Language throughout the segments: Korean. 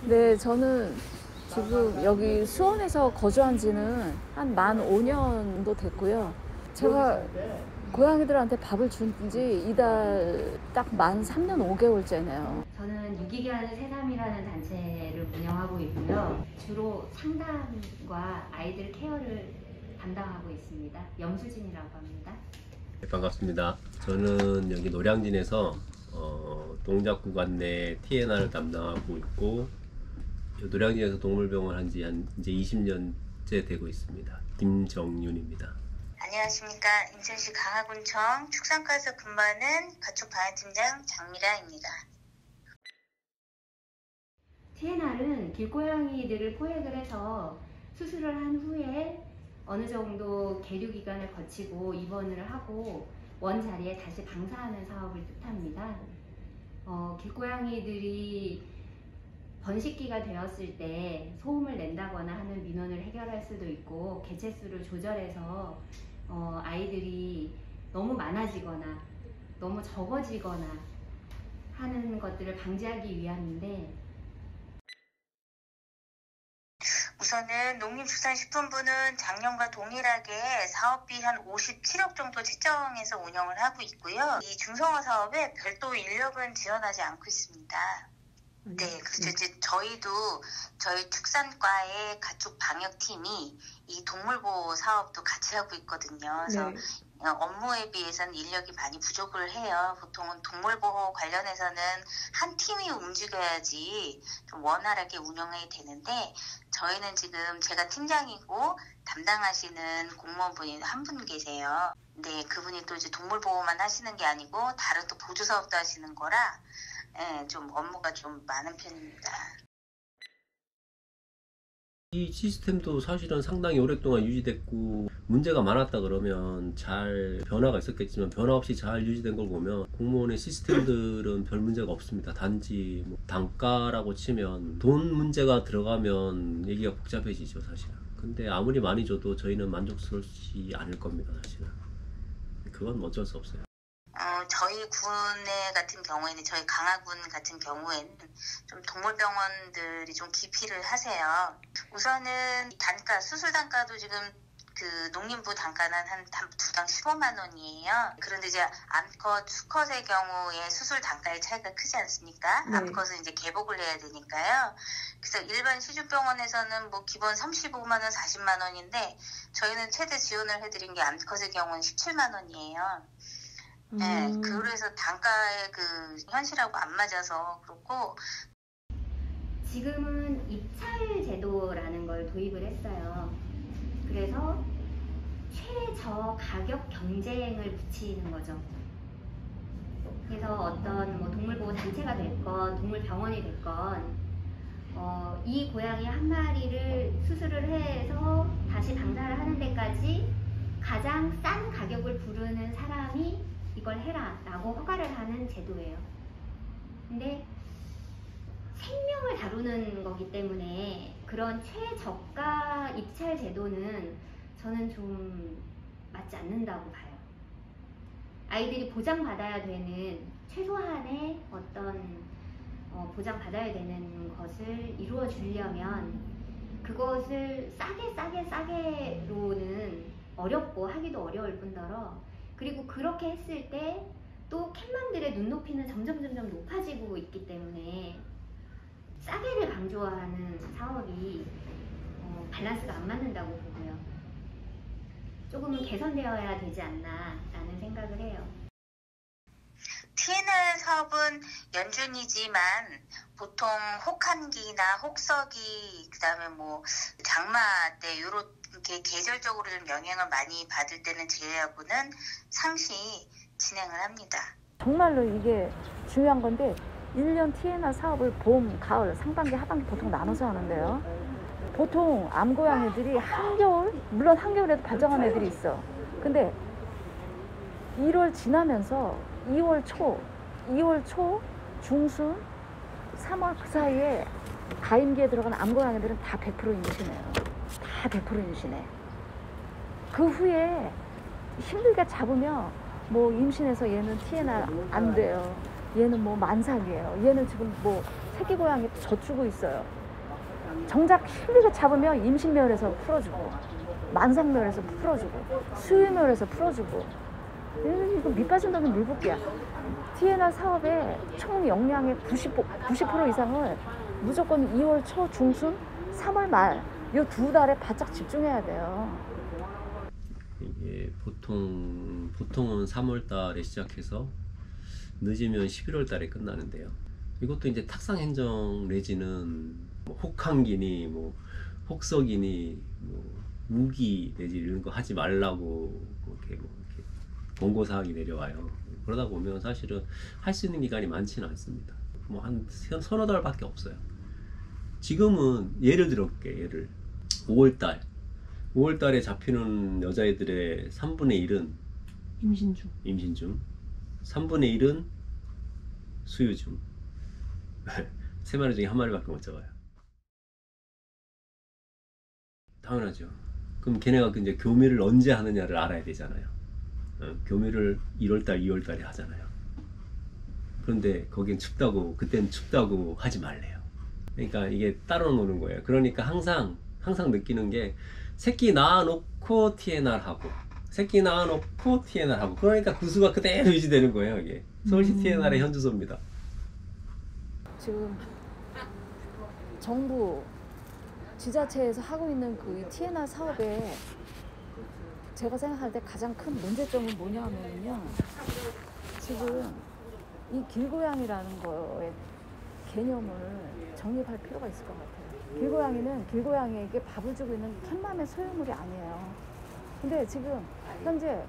네, 저는 지금 여기 수원에서 거주한 지는 한 만 5년도 됐고요. 제가 고양이들한테 밥을 준 지 이달 딱 만 3년 5개월째네요. 저는 유기견 새삼이라는 단체를 운영하고 있고요. 주로 상담과 아이들 케어를 담당하고 있습니다. 염수진이라고 합니다. 네, 반갑습니다. 저는 여기 노량진에서 동작구간 내 TNR을 담당하고 있고 노량진에서 동물병원 한 지 이제 20년째 되고 있습니다. 김정윤입니다. 안녕하십니까. 인천시 강화군청 축산과에서 근무하는 가축방역팀장 장미라입니다. TNR은 길고양이들을 포획을 해서 수술을 한 후에 어느 정도 계류 기간을 거치고 입원을 하고 원자리에 다시 방사하는 사업을 뜻합니다. 길고양이들이 번식기가 되었을 때 소음을 낸다거나 하는 민원을 해결할 수도 있고 개체수를 조절해서 아이들이 너무 많아지거나 너무 적어지거나 하는 것들을 방지하기 위함인데, 우선은 농림축산식품부는 작년과 동일하게 사업비 한 57억 정도 책정해서 운영을 하고 있고요. 이 중성화 사업에 별도 인력은 지원하지 않고 있습니다. 네, 그렇죠. 이제 저희도 저희 축산과의 가축방역팀이 이 동물보호 사업도 같이 하고 있거든요. 그래서 네. 업무에 비해서는 인력이 많이 부족을 해요. 보통은 동물보호 관련해서는 한 팀이 움직여야지 좀 원활하게 운영이 되는데, 저희는 지금 제가 팀장이고 담당하시는 공무원분이 한 분 계세요. 네, 그분이 또 이제 동물보호만 하시는 게 아니고 다른 또 보조 사업도 하시는 거라 좀 업무가 좀 많은 편입니다. 이 시스템도 사실은 상당히 오랫동안 유지됐고 문제가 많았다 그러면 잘 변화가 있었겠지만 변화 없이 잘 유지된 걸 보면 공무원의 시스템들은 별 문제가 없습니다. 단지 뭐 단가라고 치면 돈 문제가 들어가면 얘기가 복잡해지죠, 사실은. 근데 아무리 많이 줘도 저희는 만족스럽지 않을 겁니다, 사실은. 그건 어쩔 수 없어요. 저희 군에 같은 경우에는, 저희 강화군 같은 경우에는 좀 동물병원들이 좀 기피를 하세요. 우선은 단가, 수술 단가도 지금 그 농림부 단가는 한 두당 15만 원이에요. 그런데 이제 암컷, 수컷의 경우에 수술 단가의 차이가 크지 않습니까? 네. 암컷은 이제 개복을 해야 되니까요. 그래서 일반 시중병원에서는 뭐 기본 35만 원, 40만 원인데 저희는 최대 지원을 해드린 게 암컷의 경우는 17만 원이에요. 네, 그래서 단가의 그 현실하고 안 맞아서 그렇고. 지금은 입찰 제도라는 걸 도입을 했어요. 그래서 최저 가격 경쟁을 붙이는 거죠. 그래서 어떤 뭐 동물보호 단체가 됐건 동물병원이 됐건 이 고양이 한 마리를 수술을 해서 다시 방사를 하는 데까지 가장 싼 가격을 부르는 사람이 이걸 해라 라고 허가를 하는 제도예요. 근데 생명을 다루는 거기 때문에 그런 최저가 입찰 제도는 저는 좀 맞지 않는다고 봐요. 아이들이 보장받아야 되는 최소한의 어떤 보장받아야 되는 것을 이루어 주려면 그것을 싸게로는 어렵고 하기도 어려울 뿐더러, 그리고 그렇게 했을 때 또 캣맘들의 눈높이는 점점 높아지고 있기 때문에 싸게를 강조하는 사업이 밸런스가 안 맞는다고 보고요. 조금은 개선되어야 되지 않나 라는 생각을 해요. TNR 사업은 연준이지만 보통 혹한기나 혹서기, 그다음에 뭐 장마 때 이렇게 계절적으로 좀 영향을 많이 받을 때는 제외하고는 상시 진행을 합니다. 정말로 이게 중요한 건데 1년 TNR 사업을 봄, 가을, 상반기, 하반기 보통 나눠서 하는데요. 보통 암고양이들이 한겨울, 물론 한겨울에도 발정한 애들이 있어. 근데 1월 지나면서 2월 초, 중순, 3월 그 사이에 가임기에 들어간 암고양이들은 다 100% 임신해요. 다 100% 임신해. 그 후에 힘들게 잡으면 뭐 임신해서 얘는 TNR 안 돼요. 얘는 뭐 만삭이에요. 얘는 지금 뭐 새끼 고양이 젖주고 있어요. 정작 힘들게 잡으면 임신멸에서 풀어주고, 만삭멸에서 풀어주고, 수유멸에서 풀어주고. 이거 밑빠진 놈이 물붓기야. TNR 사업의 총 역량의 90% 이상을 무조건 2월 초 중순, 3월 말 이 2달에 바짝 집중해야 돼요. 이게 보통은 3월 달에 시작해서 늦으면 11월 달에 끝나는데요. 이것도 이제 탁상 행정 내지는 뭐 혹한기니 뭐 혹석이니 뭐 무기 내지 이런 거 하지 말라고 이렇게 권고 사항이 내려와요. 그러다 보면 사실은 할 수 있는 기간이 많지는 않습니다. 뭐 한 서너 달밖에 없어요. 지금은 예를 들어볼게. 예를 5월 달에 잡히는 여자애들의 3분의 1은 임신 중 3분의 1은 수유 중. 3마리 중에 1마리밖에 못 잡아요. 당연하죠. 그럼 걔네가 이제 교미를 언제 하느냐를 알아야 되잖아요. 교미를 1월달, 2월달에 하잖아요. 그런데 거긴 춥다고, 그땐 춥다고 하지 말래요. 그러니까 이게 따로 노는 거예요. 그러니까 항상 느끼는 게 새끼 낳아놓고 TNR 하고 새끼 낳아놓고 TNR 하고, 그러니까 그 수가 그대로 유지되는 거예요. 이게 서울시 TNR의 현주소입니다. 지금 정부 지자체에서 하고 있는 그 TNR 사업에 제가 생각할 때 가장 큰 문제점은 뭐냐 하면요, 지금 이 길고양이라는 거의 개념을 정립할 필요가 있을 것 같아요. 길고양이는 길고양이에게 밥을 주고 있는 캣맘의 소유물이 아니에요. 근데 지금 현재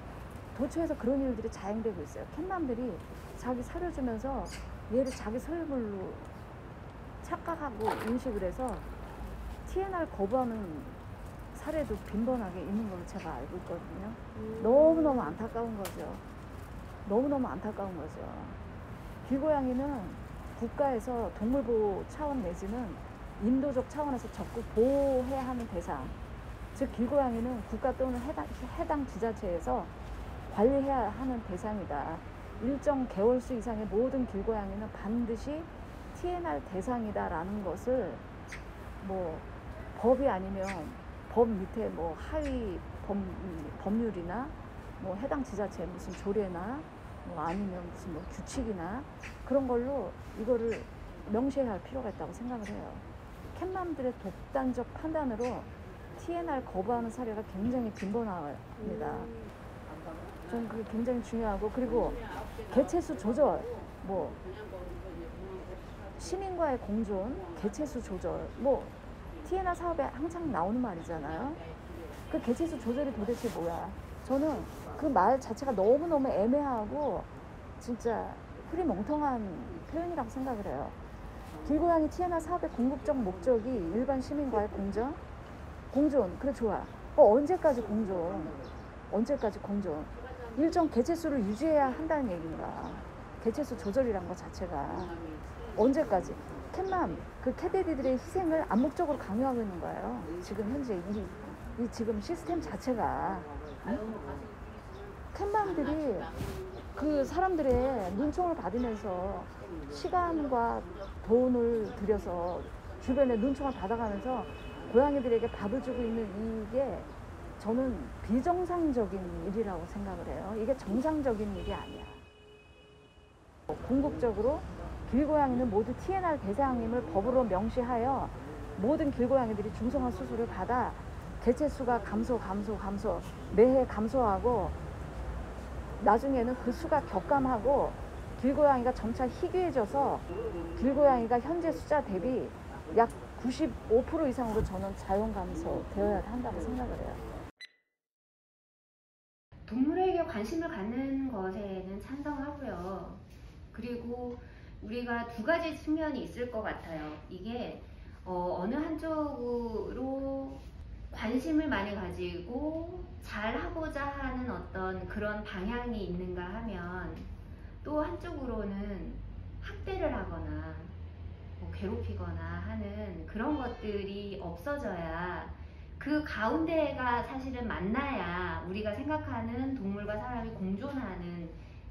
도처에서 그런 일들이 자행되고 있어요. 캣맘들이 자기 사료 주면서 얘를 자기 소유물로 착각하고 인식을 해서 TNR 거부하는 사례도 빈번하게 있는 걸로 제가 알고 있거든요. 너무너무 안타까운 거죠. 너무너무 안타까운 거죠. 길고양이는 국가에서 동물보호 차원 내지는 인도적 차원에서 적극 보호해야 하는 대상, 즉 길고양이는 국가 또는 해당 지자체에서 관리해야 하는 대상이다. 일정 개월수 이상의 모든 길고양이는 반드시 TNR 대상이다라는 것을 뭐 법이 아니면 법 밑에 뭐 하위 법률이나 뭐 해당 지자체 무슨 조례나 뭐 아니면 무슨 뭐 규칙이나 그런 걸로 이거를 명시해야 할 필요가 있다고 생각을 해요. 캣맘들의 독단적 판단으로 TNR 거부하는 사례가 굉장히 빈번합니다. 저는 그게 굉장히 중요하고, 그리고 개체수 조절, 뭐 시민과의 공존, 개체수 조절, 뭐 TNR 사업에 항상 나오는 말이잖아요. 그 개체수 조절이 도대체 뭐야? 저는 그 말 자체가 너무너무 애매하고 진짜 흐리멍텅한 표현이라고 생각을 해요. 길고양이 TNR 사업의 궁극적 목적이 일반 시민과의 공존, 그래 좋아. 언제까지 공존? 일정 개체수를 유지해야 한다는 얘기인가? 개체수 조절이란 것 자체가 언제까지? 캣맘, 그 캣데디들의 희생을 암묵적으로 강요하고 있는 거예요. 지금 현재 이 지금 시스템 자체가. 캣맘들이 그 사람들의 눈총을 받으면서 시간과 돈을 들여서 주변에 눈총을 받아가면서 고양이들에게 밥을 주고 있는 이게 저는 비정상적인 일이라고 생각을 해요. 이게 정상적인 일이 아니야. 궁극적으로 길고양이는 모두 TNR 대상임을 법으로 명시하여 모든 길고양이들이 중성화 수술을 받아 개체수가 감소 매해 감소하고 나중에는 그 수가 격감하고 길고양이가 점차 희귀해져서 길고양이가 현재 숫자 대비 약 95% 이상으로 저는 자연 감소되어야 한다고 생각을 해요. 동물에게 관심을 갖는 것에는 찬성하고요. 그리고 우리가 두 가지 측면이 있을 것 같아요. 이게 어느 한쪽으로 관심을 많이 가지고 잘하고자 하는 어떤 그런 방향이 있는가 하면, 또 한쪽으로는 학대를 하거나 뭐 괴롭히거나 하는 그런 것들이 없어져야, 그 가운데가 사실은 만나야 우리가 생각하는 동물과 사람이 공존하는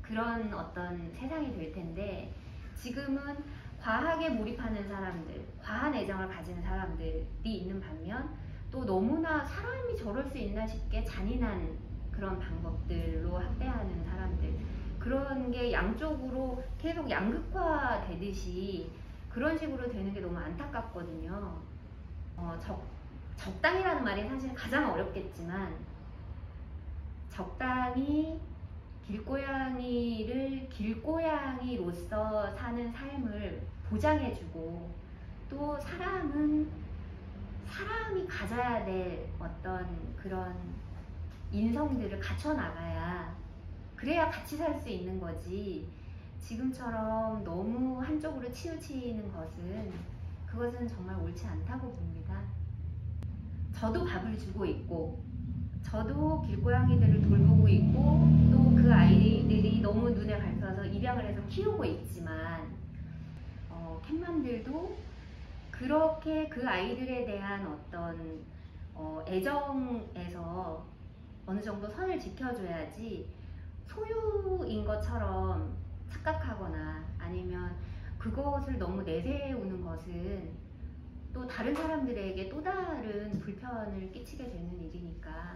그런 어떤 세상이 될 텐데 지금은 과학에 몰입하는 사람들, 과한 애정을 가지는 사람들이 있는 반면 또 너무나 사람이 저럴 수 있나 싶게 잔인한 그런 방법들로 학대하는 사람들, 그런 게 양쪽으로 계속 양극화 되듯이 그런 식으로 되는 게 너무 안타깝거든요. 적당이라는 말이 사실 가장 어렵겠지만 적당히 길고양이를 길고양이로서 사는 삶을 보장해주고 또 사람은 사람이 가져야 될 어떤 그런 인성들을 갖춰나가야 그래야 같이 살 수 있는 거지, 지금처럼 너무 한쪽으로 치우치는 그것은 정말 옳지 않다고 봅니다. 저도 밥을 주고 있고 저도 길고양이들을 돌보고 있고 또 그 아이들이 너무 눈에 밟혀서 입양을 해서 키우고 있지만 캣맘들도 그렇게 그 아이들에 대한 어떤 애정에서 어느 정도 선을 지켜줘야지 소유인 것처럼 착각하거나 아니면 그것을 너무 내세우는 것은 또 다른 사람들에게 또 다른 불편을 끼치게 되는 일이니까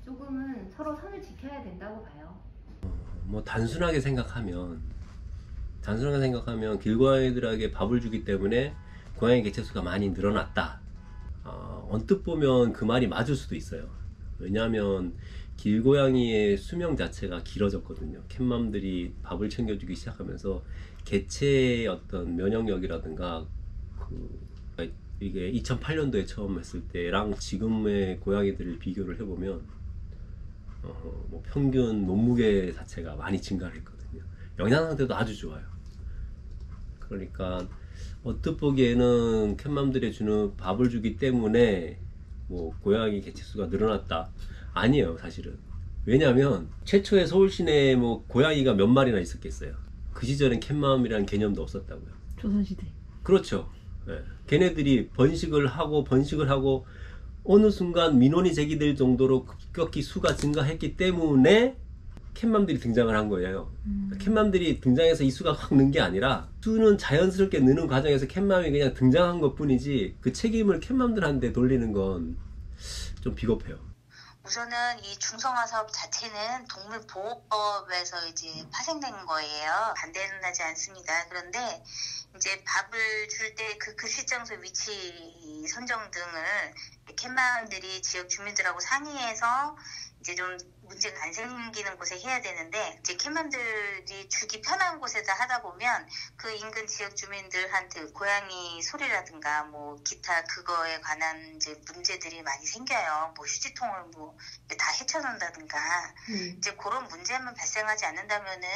조금은 서로 선을 지켜야 된다고 봐요. 뭐 단순하게 생각하면 길고양이들에게 밥을 주기 때문에 고양이 개체수가 많이 늘어났다. 언뜻 보면 그 말이 맞을 수도 있어요. 왜냐하면 길고양이의 수명 자체가 길어졌거든요. 캣맘들이 밥을 챙겨주기 시작하면서 개체의 어떤 면역력이라든가 이게 2008년도에 처음 했을 때랑 지금의 고양이들을 비교를 해보면 뭐 평균 몸무게 자체가 많이 증가를 했거든요. 영양 상태도 아주 좋아요. 그러니까 언뜻 보기에는 캣맘들이 주는 밥을 주기 때문에 뭐 고양이 개체수가 늘어났다, 아니에요 사실은. 왜냐하면 최초에 서울 시내에 뭐 고양이가 몇 마리나 있었겠어요. 그 시절엔 캣맘이라는 개념도 없었다고요. 조선시대. 그렇죠. 네. 걔네들이 번식을 하고 어느 순간 민원이 제기될 정도로 급격히 수가 증가했기 때문에 캣맘들이 등장을 한 거예요. 캣맘들이 등장해서 이 수가 확 는 게 아니라 수는 자연스럽게 느는 과정에서 캣맘이 그냥 등장한 것 뿐이지 그 책임을 캣맘들한테 돌리는 건 좀 비겁해요. 우선은 이 중성화 사업 자체는 동물보호법에서 이제 파생된 거예요. 반대는 하지 않습니다. 그런데 이제 밥을 줄 때 그 시장소 위치 선정 등을 캣맘들이 지역 주민들하고 상의해서 이제 좀 문제가 안 생기는 곳에 해야 되는데, 이제 캣맘들이 주기 편한 곳에다 하다 보면 그 인근 지역 주민들한테 고양이 소리라든가 뭐 기타 그거에 관한 이제 문제들이 많이 생겨요. 뭐 휴지통을 뭐 다 헤쳐놓는다든가 이제 그런 문제만 발생하지 않는다면은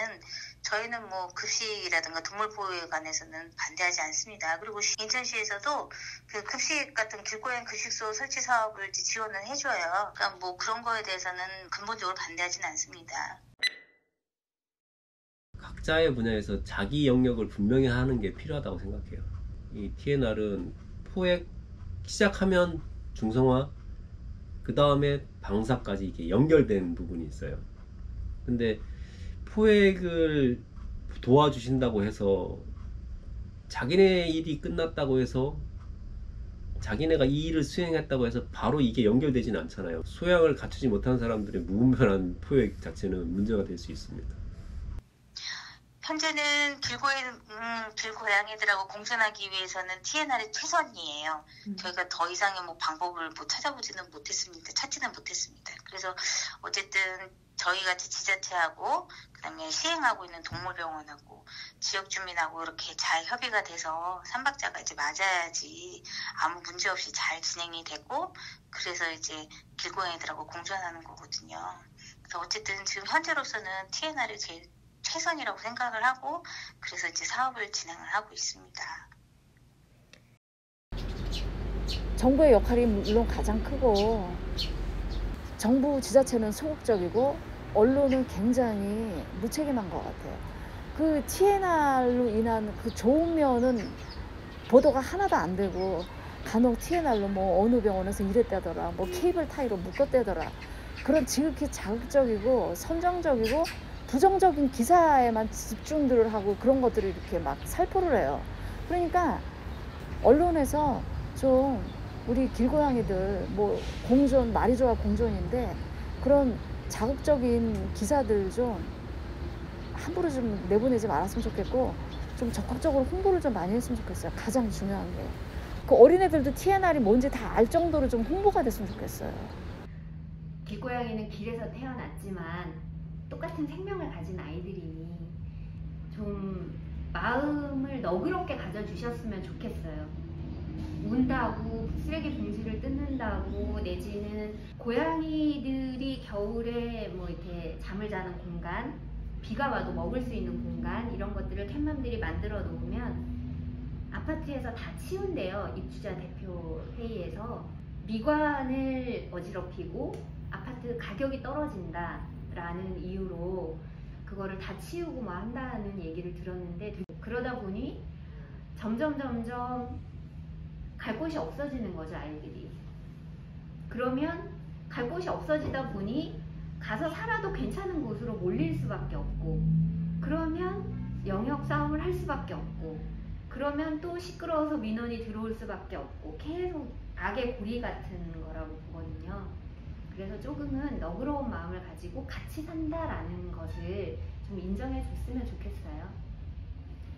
저희는 뭐 급식이라든가 동물 보호에 관해서는 반대하지 않습니다. 그리고 인천시에서도 그 급식 같은 길고양이 급식소 설치 사업을 지원을 해줘요. 그러니까 뭐 그런 거에 대해서는 근본적으로 반대하지는 않습니다. 각자의 분야에서 자기 영역을 분명히 하는 게 필요하다고 생각해요. 이 TNR은 포획 시작하면 중성화, 그 다음에 방사까지 이게 연결된 부분이 있어요. 근데 포획을 도와주신다고 해서 자기네 일이 끝났다고 해서 자기네가 이 일을 수행했다고 해서 바로 이게 연결되지는 않잖아요. 소양을 갖추지 못한 사람들의 무분별한 포획 자체는 문제가 될 수 있습니다. 현재는 길고양이들하고 공존하기 위해서는 TNR이 최선이에요. 저희가 더 이상의 뭐 방법을 뭐 찾지는 못했습니다. 그래서 어쨌든 저희 같이 지자체하고 그다음에 시행하고 있는 동물병원하고 지역 주민하고 이렇게 잘 협의가 돼서 삼박자가 이제 맞아야지 아무 문제 없이 잘 진행이 되고, 그래서 이제 길고양이들하고 공존하는 거거든요. 그래서 어쨌든 지금 현재로서는 TNR이 제일 최선이라고 생각을 하고, 그래서 이제 사업을 진행을 하고 있습니다. 정부의 역할이 물론 가장 크고, 정부 지자체는 소극적이고 언론은 굉장히 무책임한 것 같아요. 그 TNR로 인한 그 좋은 면은 보도가 하나도 안 되고, 간혹 TNR로 뭐 어느 병원에서 이랬다더라, 뭐 케이블 타이로 묶었다더라, 그런 지극히 자극적이고 선정적이고 부정적인 기사에만 집중들을 하고 그런 것들을 이렇게 막 살포를 해요. 그러니까 언론에서 좀 우리 길고양이들 뭐 공존, 말이 좋아 공존인데 그런 자극적인 기사들 좀 함부로 좀 내보내지 말았으면 좋겠고 좀 적극적으로 홍보를 좀 많이 했으면 좋겠어요. 가장 중요한 게. 그 어린애들도 TNR이 뭔지 다 알 정도로 좀 홍보가 됐으면 좋겠어요. 길고양이는 길에서 태어났지만 똑같은 생명을 가진 아이들이니 좀 마음을 너그럽게 가져주셨으면 좋겠어요. 운다고 쓰레기 봉지를 뜯는다고 내지는 고양이들이 겨울에 뭐 이렇게 잠을 자는 공간, 비가 와도 먹을 수 있는 공간 이런 것들을 캣맘들이 만들어 놓으면 아파트에서 다 치운대요. 입주자 대표 회의에서 미관을 어지럽히고 아파트 가격이 떨어진다라는 이유로 그거를 다 치우고 뭐 한다는 얘기를 들었는데 그러다 보니 점점 갈 곳이 없어지는 거죠, 아이들이. 그러면 갈 곳이 없어지다 보니 가서 살아도 괜찮은 곳으로 몰릴 수밖에 없고 그러면 영역 싸움을 할 수밖에 없고 그러면 또 시끄러워서 민원이 들어올 수밖에 없고 계속 악의 고리 같은 거라고 보거든요. 그래서 조금은 너그러운 마음을 가지고 같이 산다라는 것을 좀 인정해 줬으면 좋겠어요.